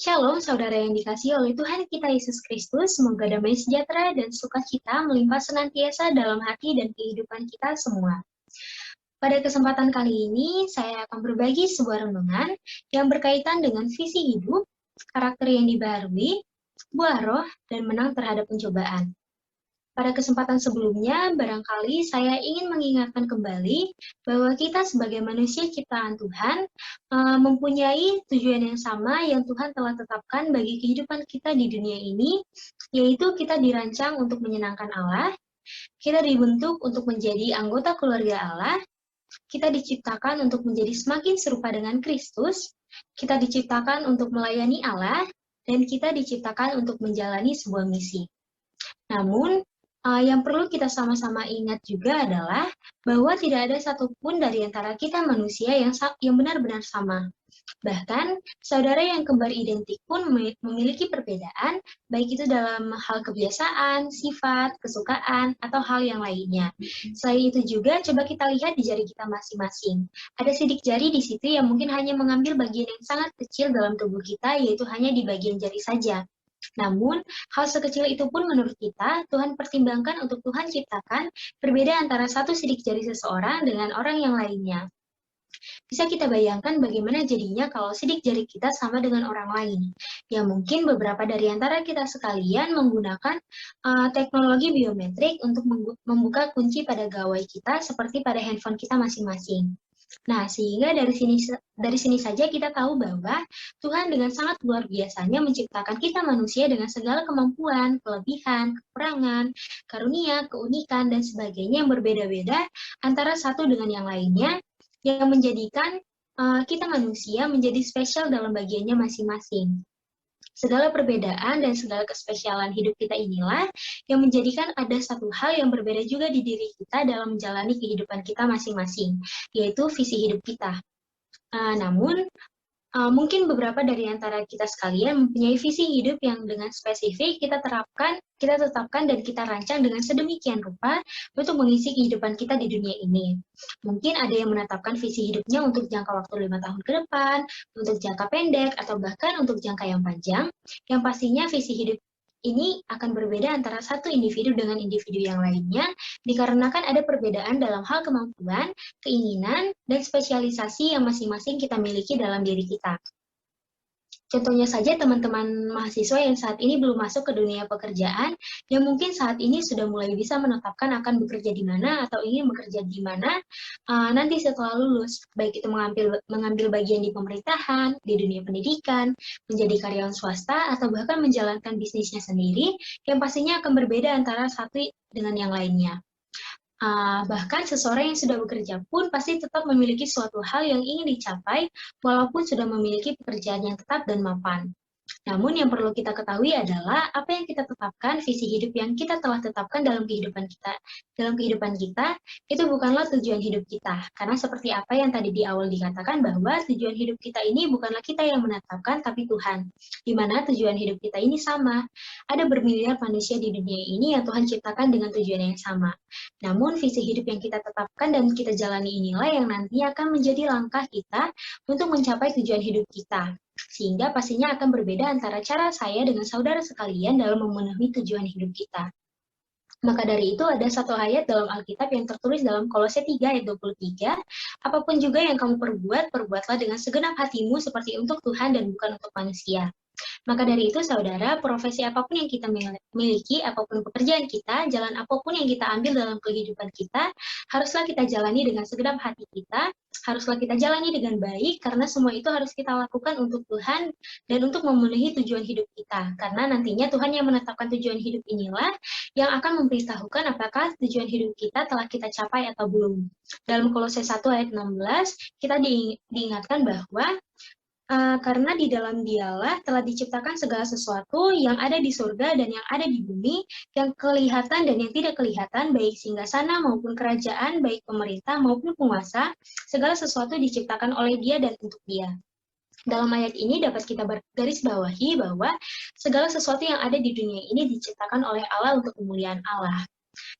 Shalom, saudara yang dikasihi oleh Tuhan kita Yesus Kristus. Semoga damai sejahtera dan sukacita melimpah senantiasa dalam hati dan kehidupan kita semua. Pada kesempatan kali ini, saya akan berbagi sebuah renungan yang berkaitan dengan visi hidup, karakter yang dibaharui, buah roh, dan menang terhadap pencobaan. Pada kesempatan sebelumnya, barangkali saya ingin mengingatkan kembali bahwa kita sebagai manusia ciptaan Tuhan mempunyai tujuan yang sama yang Tuhan telah tetapkan bagi kehidupan kita di dunia ini, yaitu kita dirancang untuk menyenangkan Allah, kita dibentuk untuk menjadi anggota keluarga Allah, kita diciptakan untuk menjadi semakin serupa dengan Kristus, kita diciptakan untuk melayani Allah, dan kita diciptakan untuk menjalani sebuah misi. Namun, yang perlu kita sama-sama ingat juga adalah bahwa tidak ada satupun dari antara kita manusia yang benar-benar sama. Bahkan, saudara yang kembar identik pun memiliki perbedaan, baik itu dalam hal kebiasaan, sifat, kesukaan, atau hal yang lainnya. Selain itu juga, coba kita lihat di jari kita masing-masing. Ada sidik jari di situ yang mungkin hanya mengambil bagian yang sangat kecil dalam tubuh kita, yaitu hanya di bagian jari saja. Namun, hal sekecil itu pun menurut kita, Tuhan pertimbangkan untuk Tuhan ciptakan berbeda antara satu sidik jari seseorang dengan orang yang lainnya. Bisa kita bayangkan bagaimana jadinya kalau sidik jari kita sama dengan orang lain. Ya mungkin beberapa dari antara kita sekalian menggunakan teknologi biometrik untuk membuka kunci pada gawai kita seperti pada handphone kita masing-masing. Nah, sehingga dari sini saja kita tahu bahwa Tuhan dengan sangat luar biasanya menciptakan kita manusia dengan segala kemampuan, kelebihan, kekurangan, karunia, keunikan, dan sebagainya yang berbeda-beda antara satu dengan yang lainnya, yang menjadikan kita manusia menjadi spesial dalam bagiannya masing-masing. Segala perbedaan dan segala kespesialan hidup kita inilah yang menjadikan ada satu hal yang berbeda juga di diri kita dalam menjalani kehidupan kita masing-masing, yaitu visi hidup kita. Namun, mungkin beberapa dari antara kita sekalian mempunyai visi hidup yang dengan spesifik kita tetapkan dan kita rancang dengan sedemikian rupa untuk mengisi kehidupan kita di dunia ini. Mungkin ada yang menetapkan visi hidupnya untuk jangka waktu 5 tahun ke depan, untuk jangka pendek, atau bahkan untuk jangka yang panjang, yang pastinya visi hidup ini akan berbeda antara satu individu dengan individu yang lainnya, dikarenakan ada perbedaan dalam hal kemampuan, keinginan, dan spesialisasi yang masing-masing kita miliki dalam diri kita. Contohnya saja teman-teman mahasiswa yang saat ini belum masuk ke dunia pekerjaan, yang mungkin saat ini sudah mulai bisa menetapkan akan bekerja di mana atau ingin bekerja di mana nanti setelah lulus, baik itu mengambil bagian di pemerintahan, di dunia pendidikan, menjadi karyawan swasta, atau bahkan menjalankan bisnisnya sendiri, yang pastinya akan berbeda antara satu dengan yang lainnya. Bahkan seseorang yang sudah bekerja pun pasti tetap memiliki suatu hal yang ingin dicapai, walaupun sudah memiliki pekerjaan yang tetap dan mapan. Namun yang perlu kita ketahui adalah apa yang kita tetapkan, visi hidup yang kita telah tetapkan dalam kehidupan kita itu bukanlah tujuan hidup kita. Karena seperti apa yang tadi di awal dikatakan bahwa tujuan hidup kita ini bukanlah kita yang menetapkan, tapi Tuhan. Di mana tujuan hidup kita ini sama. Ada bermiliar manusia di dunia ini yang Tuhan ciptakan dengan tujuan yang sama. Namun visi hidup yang kita tetapkan dan kita jalani inilah yang nantinya akan menjadi langkah kita untuk mencapai tujuan hidup kita. Sehingga pastinya akan berbeda antara cara saya dengan saudara sekalian dalam memenuhi tujuan hidup kita. Maka dari itu ada satu ayat dalam Alkitab yang tertulis dalam Kolose 3 ayat 23, apapun juga yang kamu perbuat, perbuatlah dengan segenap hatimu seperti untuk Tuhan dan bukan untuk manusia. Maka dari itu, saudara, profesi apapun yang kita miliki, apapun pekerjaan kita, jalan apapun yang kita ambil dalam kehidupan kita, haruslah kita jalani dengan segenap hati kita, haruslah kita jalani dengan baik, karena semua itu harus kita lakukan untuk Tuhan dan untuk memenuhi tujuan hidup kita. Karena nantinya Tuhan yang menetapkan tujuan hidup inilah yang akan memberitahukan apakah tujuan hidup kita telah kita capai atau belum. Dalam Kolose 1 ayat 16, kita diingatkan bahwa karena di dalam Dialah telah diciptakan segala sesuatu yang ada di surga dan yang ada di bumi, yang kelihatan dan yang tidak kelihatan, baik singgasana maupun kerajaan, baik pemerintah maupun penguasa, segala sesuatu diciptakan oleh Dia dan untuk Dia. Dalam ayat ini dapat kita garis bawahi bahwa segala sesuatu yang ada di dunia ini diciptakan oleh Allah untuk kemuliaan Allah.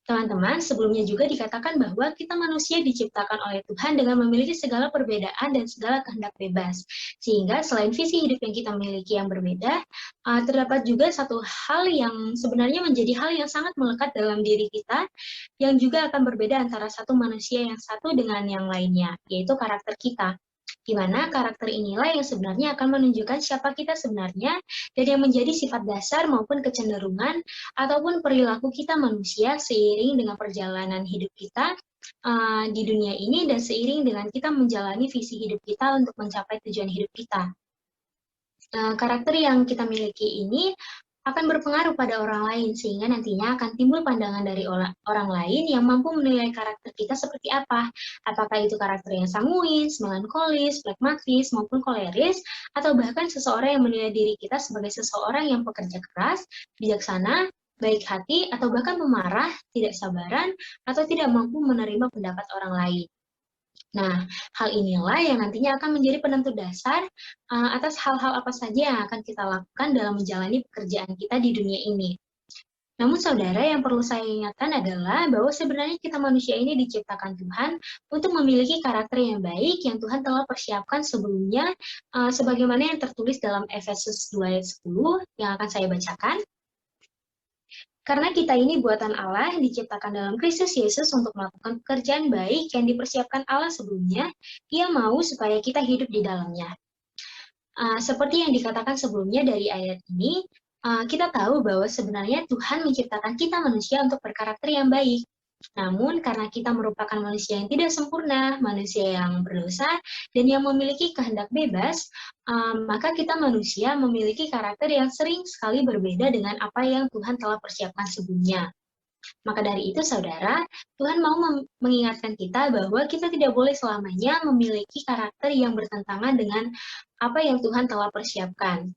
Teman-teman, sebelumnya juga dikatakan bahwa kita manusia diciptakan oleh Tuhan dengan memiliki segala perbedaan dan segala kehendak bebas. Sehingga selain visi hidup yang kita miliki yang berbeda, terdapat juga satu hal yang sebenarnya menjadi hal yang sangat melekat dalam diri kita, yang juga akan berbeda antara satu manusia yang satu dengan yang lainnya, yaitu karakter kita. Di mana karakter inilah yang sebenarnya akan menunjukkan siapa kita sebenarnya dan yang menjadi sifat dasar maupun kecenderungan ataupun perilaku kita manusia seiring dengan perjalanan hidup kita di dunia ini dan seiring dengan kita menjalani visi hidup kita untuk mencapai tujuan hidup kita. Karakter yang kita miliki ini akan berpengaruh pada orang lain, sehingga nantinya akan timbul pandangan dari orang lain yang mampu menilai karakter kita seperti apa. Apakah itu karakter yang sanguis, melankolis, pragmatis, maupun koleris, atau bahkan seseorang yang menilai diri kita sebagai seseorang yang pekerja keras, bijaksana, baik hati, atau bahkan pemarah, tidak sabaran, atau tidak mampu menerima pendapat orang lain. Nah, hal inilah yang nantinya akan menjadi penentu dasar atas hal-hal apa saja yang akan kita lakukan dalam menjalani pekerjaan kita di dunia ini. Namun saudara, yang perlu saya ingatkan adalah bahwa sebenarnya kita manusia ini diciptakan Tuhan untuk memiliki karakter yang baik yang Tuhan telah persiapkan sebelumnya, sebagaimana yang tertulis dalam Efesus 2 ayat 10 yang akan saya bacakan. Karena kita ini buatan Allah, diciptakan dalam Kristus Yesus untuk melakukan pekerjaan baik yang dipersiapkan Allah sebelumnya, Ia mau supaya kita hidup di dalamnya. Seperti yang dikatakan sebelumnya dari ayat ini, kita tahu bahwa sebenarnya Tuhan menciptakan kita manusia untuk berkarakter yang baik. Namun karena kita merupakan manusia yang tidak sempurna, manusia yang berdosa, dan yang memiliki kehendak bebas, maka kita manusia memiliki karakter yang sering sekali berbeda dengan apa yang Tuhan telah persiapkan sebelumnya. Maka dari itu, saudara, Tuhan mau mengingatkan kita bahwa kita tidak boleh selamanya memiliki karakter yang bertentangan dengan apa yang Tuhan telah persiapkan.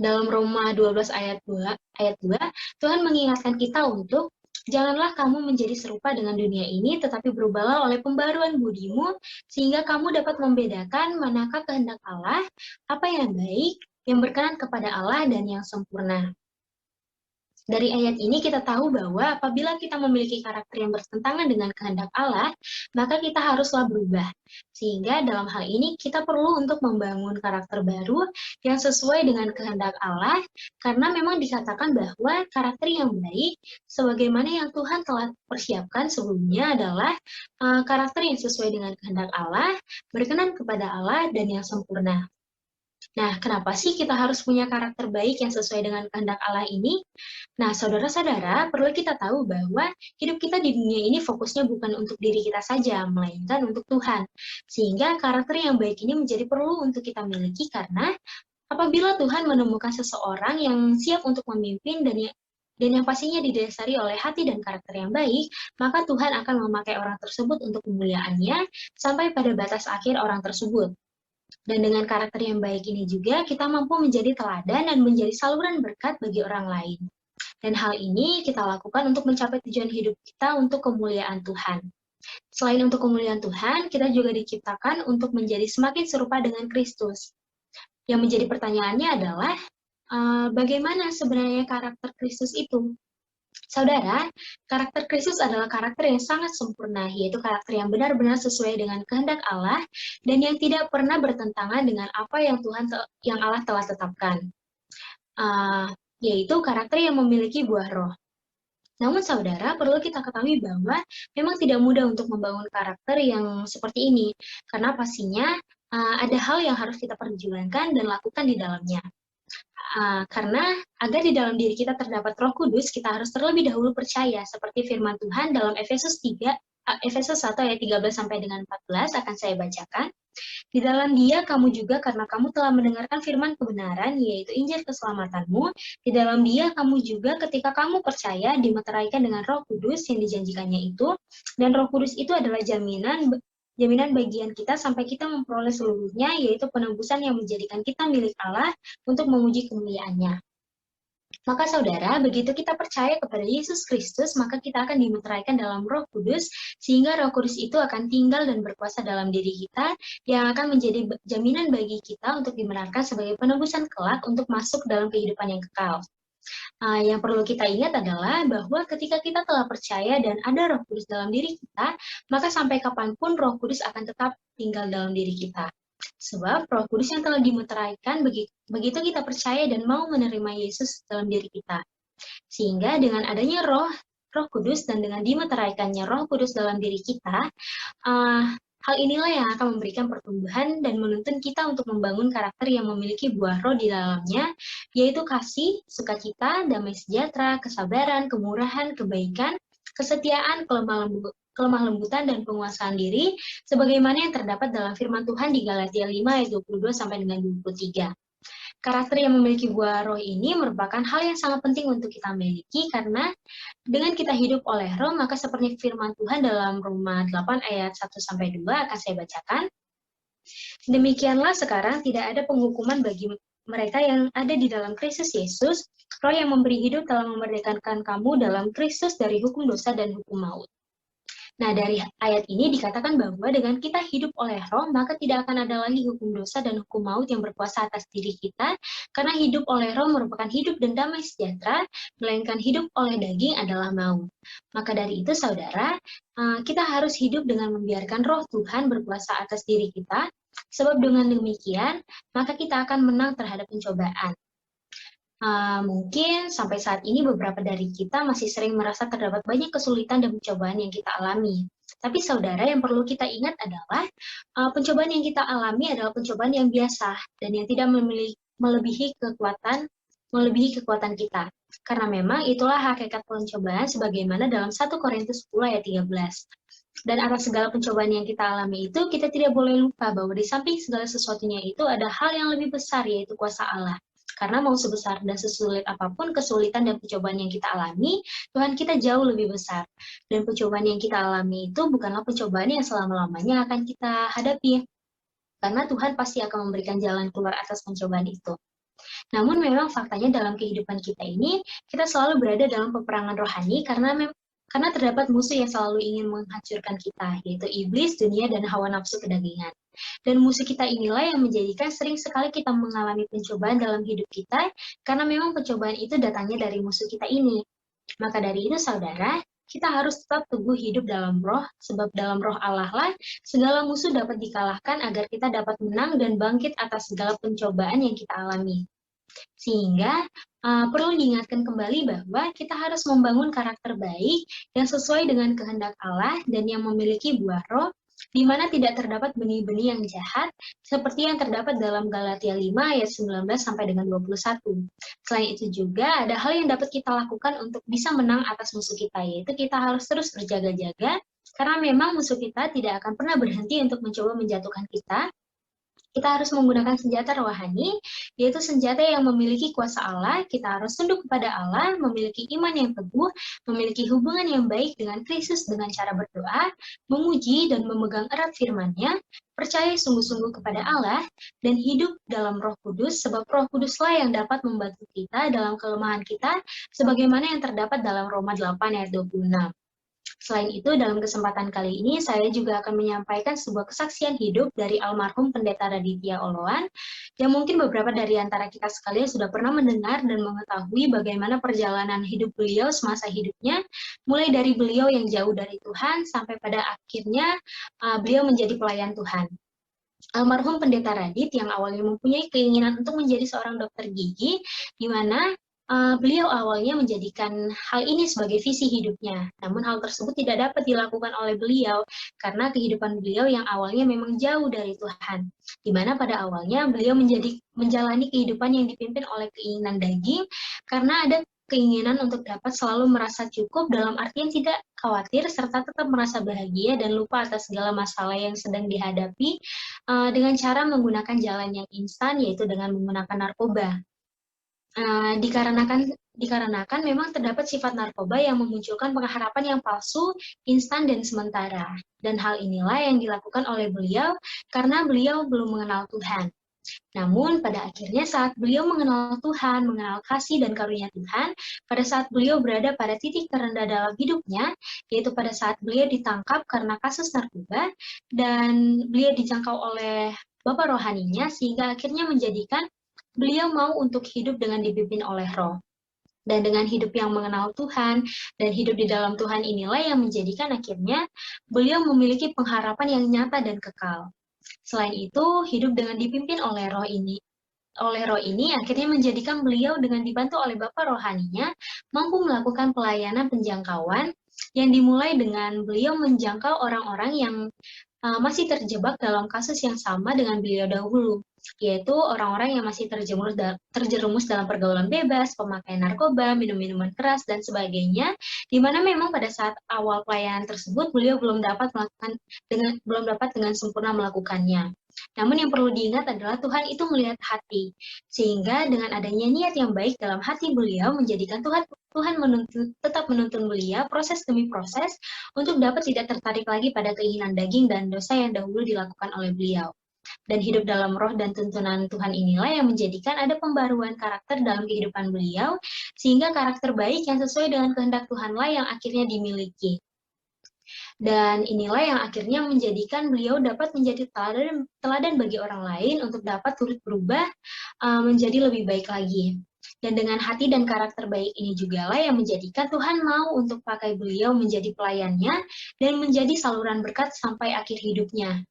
Dalam Roma 12 ayat 2, Tuhan mengingatkan kita untuk janganlah kamu menjadi serupa dengan dunia ini, tetapi berubahlah oleh pembaruan budimu, sehingga kamu dapat membedakan manakah kehendak Allah, apa yang baik, yang berkenan kepada Allah, dan yang sempurna. Dari ayat ini kita tahu bahwa apabila kita memiliki karakter yang bertentangan dengan kehendak Allah, maka kita haruslah berubah. Sehingga dalam hal ini kita perlu untuk membangun karakter baru yang sesuai dengan kehendak Allah, karena memang dikatakan bahwa karakter yang baik, sebagaimana yang Tuhan telah persiapkan sebelumnya adalah karakter yang sesuai dengan kehendak Allah, berkenan kepada Allah, dan yang sempurna. Nah, kenapa sih kita harus punya karakter baik yang sesuai dengan kehendak Allah ini? Nah, saudara-saudara, perlu kita tahu bahwa hidup kita di dunia ini fokusnya bukan untuk diri kita saja, melainkan untuk Tuhan. Sehingga karakter yang baik ini menjadi perlu untuk kita miliki karena apabila Tuhan menemukan seseorang yang siap untuk memimpin dan yang pastinya didasari oleh hati dan karakter yang baik, maka Tuhan akan memakai orang tersebut untuk kemuliaannya sampai pada batas akhir orang tersebut. Dan dengan karakter yang baik ini juga, kita mampu menjadi teladan dan menjadi saluran berkat bagi orang lain. Dan hal ini kita lakukan untuk mencapai tujuan hidup kita untuk kemuliaan Tuhan. Selain untuk kemuliaan Tuhan, kita juga diciptakan untuk menjadi semakin serupa dengan Kristus. Yang menjadi pertanyaannya adalah, bagaimana sebenarnya karakter Kristus itu? Saudara, karakter Kristus adalah karakter yang sangat sempurna, yaitu karakter yang benar-benar sesuai dengan kehendak Allah dan yang tidak pernah bertentangan dengan apa yang Allah telah tetapkan, yaitu karakter yang memiliki buah roh. Namun saudara, perlu kita ketahui bahwa memang tidak mudah untuk membangun karakter yang seperti ini, karena pastinya ada hal yang harus kita perjuangkan dan lakukan di dalamnya. Karena agar di dalam diri kita terdapat Roh Kudus, kita harus terlebih dahulu percaya seperti firman Tuhan dalam Efesus 1 ayat 13 sampai dengan 14 akan saya bacakan. Di dalam Dia kamu juga karena kamu telah mendengarkan firman kebenaran yaitu Injil keselamatanmu, di dalam Dia kamu juga ketika kamu percaya dimeteraikan dengan Roh Kudus yang dijanjikannya itu, dan Roh Kudus itu adalah jaminan bagian kita sampai kita memperoleh seluruhnya, yaitu penebusan yang menjadikan kita milik Allah untuk memuji kemuliaannya. Maka saudara, begitu kita percaya kepada Yesus Kristus, maka kita akan dimeteraikan dalam Roh Kudus, sehingga Roh Kudus itu akan tinggal dan berkuasa dalam diri kita, yang akan menjadi jaminan bagi kita untuk dibenarkan sebagai penebusan kelak untuk masuk dalam kehidupan yang kekal. Yang perlu kita ingat adalah bahwa ketika kita telah percaya dan ada Roh Kudus dalam diri kita, maka sampai kapanpun Roh Kudus akan tetap tinggal dalam diri kita. Sebab Roh Kudus yang telah dimeteraikan begitu kita percaya dan mau menerima Yesus dalam diri kita. Sehingga dengan adanya Roh Kudus dan dengan dimeteraikannya Roh Kudus dalam diri kita, hal inilah yang akan memberikan pertumbuhan dan menuntun kita untuk membangun karakter yang memiliki buah roh di dalamnya, yaitu kasih, sukacita, damai sejahtera, kesabaran, kemurahan, kebaikan, kesetiaan, kelemah lembutan, dan penguasaan diri, sebagaimana yang terdapat dalam firman Tuhan di Galatia 5 ayat 22 sampai dengan 23. Karakter yang memiliki buah roh ini merupakan hal yang sangat penting untuk kita miliki karena dengan kita hidup oleh roh, maka seperti firman Tuhan dalam Roma 8 ayat 1-2 akan saya bacakan. Demikianlah sekarang tidak ada penghukuman bagi mereka yang ada di dalam Kristus Yesus. Roh yang memberi hidup telah memerdekakan kamu dalam Kristus dari hukum dosa dan hukum maut. Nah, dari ayat ini dikatakan bahwa dengan kita hidup oleh roh, maka tidak akan ada lagi hukum dosa dan hukum maut yang berkuasa atas diri kita, karena hidup oleh roh merupakan hidup dan damai sejahtera, melainkan hidup oleh daging adalah maut. Maka dari itu, saudara, kita harus hidup dengan membiarkan roh Tuhan berkuasa atas diri kita, sebab dengan demikian, maka kita akan menang terhadap pencobaan. Mungkin sampai saat ini beberapa dari kita masih sering merasa terdapat banyak kesulitan dan pencobaan yang kita alami. Tapi saudara, yang perlu kita ingat adalah pencobaan yang kita alami adalah pencobaan yang biasa dan yang tidak melebihi kekuatan kita. Karena memang itulah hakikat pencobaan sebagaimana dalam 1 Korintus 10 ayat 13. Dan atas segala pencobaan yang kita alami itu, kita tidak boleh lupa bahwa di samping segala sesuatunya itu ada hal yang lebih besar, yaitu kuasa Allah. Karena mau sebesar dan sesulit apapun kesulitan dan pencobaan yang kita alami, Tuhan kita jauh lebih besar. Dan pencobaan yang kita alami itu bukanlah pencobaan yang selama-lamanya akan kita hadapi. Karena Tuhan pasti akan memberikan jalan keluar atas pencobaan itu. Namun memang faktanya dalam kehidupan kita ini, kita selalu berada dalam peperangan rohani karena terdapat musuh yang selalu ingin menghancurkan kita, yaitu iblis, dunia, dan hawa nafsu kedagingan. Dan musuh kita inilah yang menjadikan sering sekali kita mengalami pencobaan dalam hidup kita, karena memang pencobaan itu datangnya dari musuh kita ini. Maka dari itu, saudara, kita harus tetap teguh hidup dalam roh, sebab dalam roh Allah lah segala musuh dapat dikalahkan agar kita dapat menang dan bangkit atas segala pencobaan yang kita alami. Sehingga perlu diingatkan kembali bahwa kita harus membangun karakter baik yang sesuai dengan kehendak Allah dan yang memiliki buah roh, di mana tidak terdapat benih-benih yang jahat, seperti yang terdapat dalam Galatia 5 ayat 19 sampai dengan 21. Selain itu juga ada hal yang dapat kita lakukan untuk bisa menang atas musuh kita, yaitu kita harus terus berjaga-jaga, karena memang musuh kita tidak akan pernah berhenti untuk mencoba menjatuhkan kita. Kita harus menggunakan senjata rohani, yaitu senjata yang memiliki kuasa Allah. Kita harus tunduk kepada Allah, memiliki iman yang teguh, memiliki hubungan yang baik dengan Kristus dengan cara berdoa, memuji dan memegang erat firman-Nya, percaya sungguh-sungguh kepada Allah, dan hidup dalam Roh Kudus, sebab Roh Kuduslah yang dapat membantu kita dalam kelemahan kita, sebagaimana yang terdapat dalam Roma 8 ayat 26. Selain itu, dalam kesempatan kali ini, saya juga akan menyampaikan sebuah kesaksian hidup dari almarhum Pendeta Raditya Oloan, yang mungkin beberapa dari antara kita sekalian sudah pernah mendengar dan mengetahui bagaimana perjalanan hidup beliau semasa hidupnya, mulai dari beliau yang jauh dari Tuhan, sampai pada akhirnya beliau menjadi pelayan Tuhan. Almarhum Pendeta Radit yang awalnya mempunyai keinginan untuk menjadi seorang dokter gigi, di mana beliau awalnya menjadikan hal ini sebagai visi hidupnya. Namun hal tersebut tidak dapat dilakukan oleh beliau karena kehidupan beliau yang awalnya memang jauh dari Tuhan. Di mana pada awalnya beliau menjalani kehidupan yang dipimpin oleh keinginan daging karena ada keinginan untuk dapat selalu merasa cukup dalam artian tidak khawatir serta tetap merasa bahagia dan lupa atas segala masalah yang sedang dihadapi dengan cara menggunakan jalan yang instan, yaitu dengan menggunakan narkoba. Dikarenakan memang terdapat sifat narkoba yang memunculkan pengharapan yang palsu, instan, dan sementara. Dan hal inilah yang dilakukan oleh beliau karena beliau belum mengenal Tuhan. Namun pada akhirnya saat beliau mengenal Tuhan, mengenal kasih dan karunia Tuhan, pada saat beliau berada pada titik terendah dalam hidupnya, yaitu pada saat beliau ditangkap karena kasus narkoba, dan beliau dijangkau oleh Bapak rohaninya, sehingga akhirnya menjadikan beliau mau untuk hidup dengan dipimpin oleh roh. Dan dengan hidup yang mengenal Tuhan dan hidup di dalam Tuhan inilah yang menjadikan akhirnya beliau memiliki pengharapan yang nyata dan kekal. Selain itu, hidup dengan dipimpin oleh roh ini akhirnya menjadikan beliau dengan dibantu oleh Bapa rohaninya mampu melakukan pelayanan penjangkauan yang dimulai dengan beliau menjangkau orang-orang yang masih terjebak dalam kasus yang sama dengan beliau dahulu, yaitu orang-orang yang masih terjerumus dalam pergaulan bebas, pemakaian narkoba, minum-minuman keras, dan sebagainya, di mana memang pada saat awal pelayanan tersebut beliau belum dapat dengan sempurna melakukannya. Namun yang perlu diingat adalah Tuhan itu melihat hati, sehingga dengan adanya niat yang baik dalam hati beliau menjadikan Tuhan tetap menuntun beliau proses demi proses untuk dapat tidak tertarik lagi pada keinginan daging dan dosa yang dahulu dilakukan oleh beliau. Dan hidup dalam roh dan tuntunan Tuhan inilah yang menjadikan ada pembaruan karakter dalam kehidupan beliau, sehingga karakter baik yang sesuai dengan kehendak Tuhanlah yang akhirnya dimiliki. Dan inilah yang akhirnya menjadikan beliau dapat menjadi teladan bagi orang lain untuk dapat turut berubah menjadi lebih baik lagi. Dan dengan hati dan karakter baik ini jugalah yang menjadikan Tuhan mau untuk pakai beliau menjadi pelayannya dan menjadi saluran berkat sampai akhir hidupnya.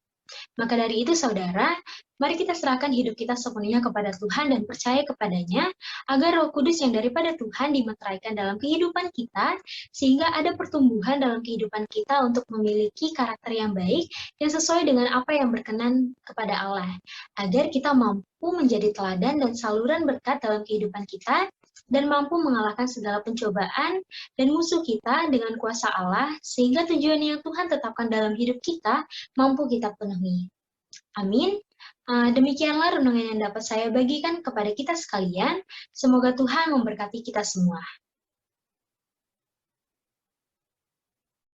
Maka dari itu, saudara, mari kita serahkan hidup kita sepenuhnya kepada Tuhan dan percaya kepadanya, agar Roh Kudus yang daripada Tuhan dimeteraikan dalam kehidupan kita, sehingga ada pertumbuhan dalam kehidupan kita untuk memiliki karakter yang baik, yang sesuai dengan apa yang berkenan kepada Allah, agar kita mampu menjadi teladan dan saluran berkat dalam kehidupan kita, dan mampu mengalahkan segala pencobaan dan musuh kita dengan kuasa Allah, sehingga tujuan yang Tuhan tetapkan dalam hidup kita mampu kita penuhi. Amin. Demikianlah renungan yang dapat saya bagikan kepada kita sekalian. Semoga Tuhan memberkati kita semua.